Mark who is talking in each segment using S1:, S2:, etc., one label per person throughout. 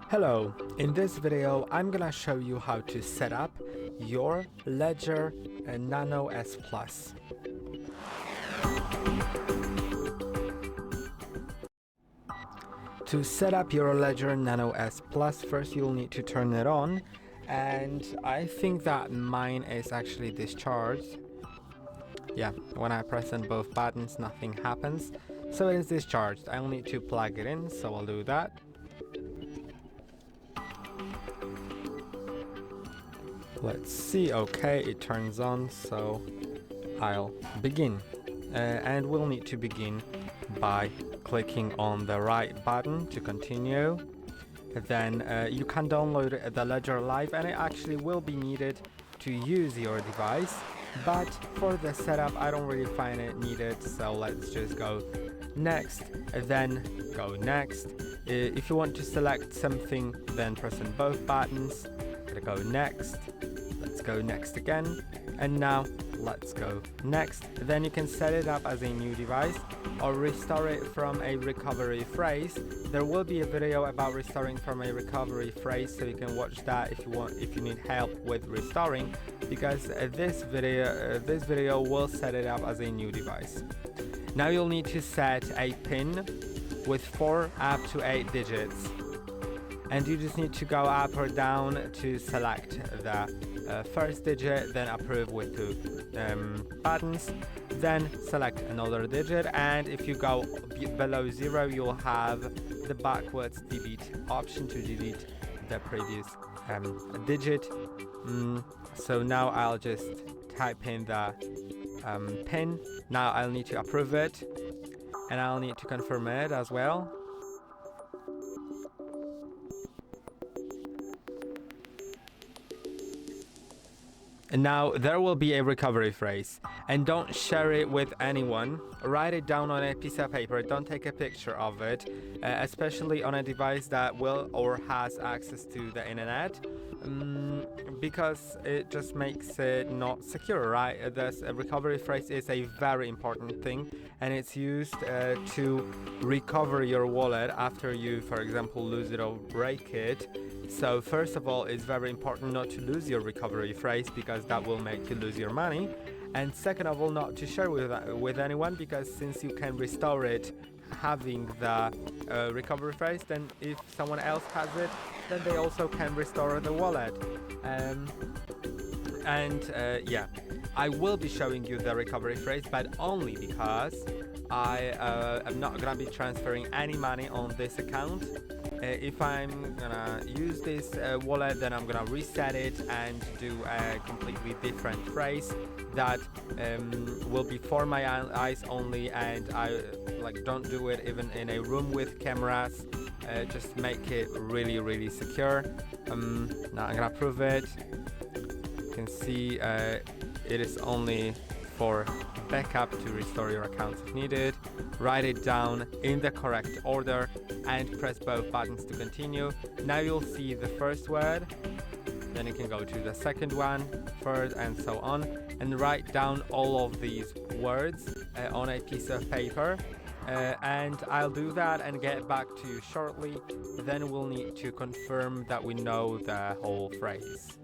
S1: Hello, in this video I'm gonna show you how to set up your LEDGER Nano S Plus. To set up your LEDGER Nano S Plus, first you'll need to turn it on, and I think that mine is actually discharged. Yeah, when I press on both buttons nothing happens, so it is discharged. I'll need to plug it in, so I'll do that. Let's see, okay, it turns on, so I'll begin. And we'll need to begin by clicking on the right button to continue. Then you can download the LEDGER Live, and it actually will be needed to use your device, but for the setup I don't really find it needed, so let's just go next, then go next. If you want to select something, then press on both buttons, go next, let's go next again, and now let's go next. Then you can set it up as a new device or restore it from a recovery phrase. There will be a video about restoring from a recovery phrase, so you can watch that if you need help with restoring, because this video will set it up as a new device. Now you'll need to set a pin with 4 up to 8 digits, and you just need to go up or down to select the first digit, then approve with 2 buttons, then select another digit, and if you go below 0 you'll have the backwards delete option to delete the previous digit. So now I'll just type in the pin. Now I'll need to approve it, and I'll need to confirm it as well. And now there will be a recovery phrase, and don't share it with anyone. Write it down on a piece of paper, don't take a picture of it, especially on a device that will or has access to the internet, because it just makes it not secure, right? This recovery phrase is a very important thing, and it's used to recover your wallet after you, for example, lose it or break it. So first of all, it's very important not to lose your recovery phrase, because that will make you lose your money. And second of all, not to share with anyone, because since you can restore it having the recovery phrase, then if someone else has it, then they also can restore the wallet. Yeah, I will be showing you the recovery phrase, but only because I am not gonna be transferring any money on this account. If I'm gonna use this wallet, then I'm gonna reset it and do a completely different phrase that will be for my eyes only, and I don't do it even in a room with cameras. Just make it really secure. Now I'm gonna prove it. You can see it is only for backup to restore your account if needed. Write it down in the correct order and press both buttons to continue. Now you'll see the first word, then you can go to the second one, third, and so on, and write down all of these words on a piece of paper. And I'll do that and get back to you shortly. Then we'll need to confirm that we know the whole phrase.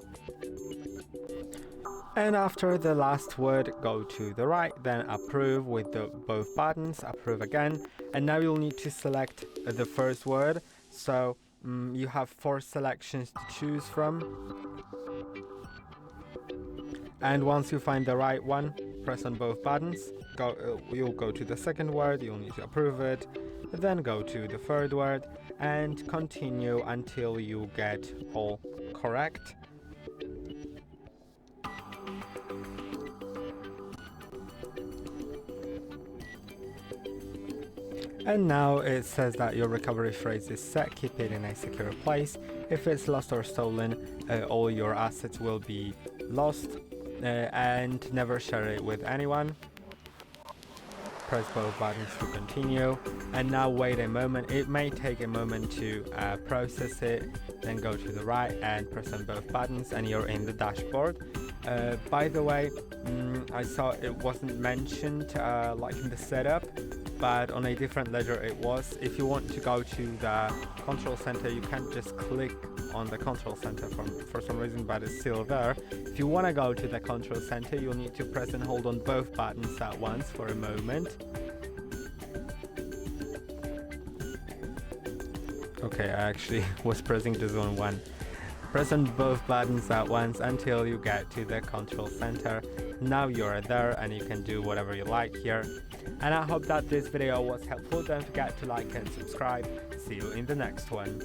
S1: And after the last word, go to the right, then approve with both buttons, approve again, and now you'll need to select the first word. So you have 4 selections to choose from, and once you find the right one, press on both buttons. You'll go to the second word, you'll need to approve it, then go to the third word and continue until you get all correct. And now it says that your recovery phrase is set. Keep it in a secure place. If it's lost or stolen, all your assets will be lost, and never share it with anyone. Press both buttons to continue, and now wait a moment. It may take a moment to process it. Then go to the right and press on both buttons, and you're in the dashboard. By the way, I saw it wasn't mentioned in the setup, but on a different ledger it was. If you want to go to the control center, you can't just click on the control center for some reason, but it's still there. If you want to go to the control center, you'll need to press and hold on both buttons at once for a moment. Okay, I actually was pressing this one. Press on both buttons at once until you get to the control center. Now you're there and you can do whatever you like here. And I hope that this video was helpful. Don't forget to like and subscribe. See you in the next one.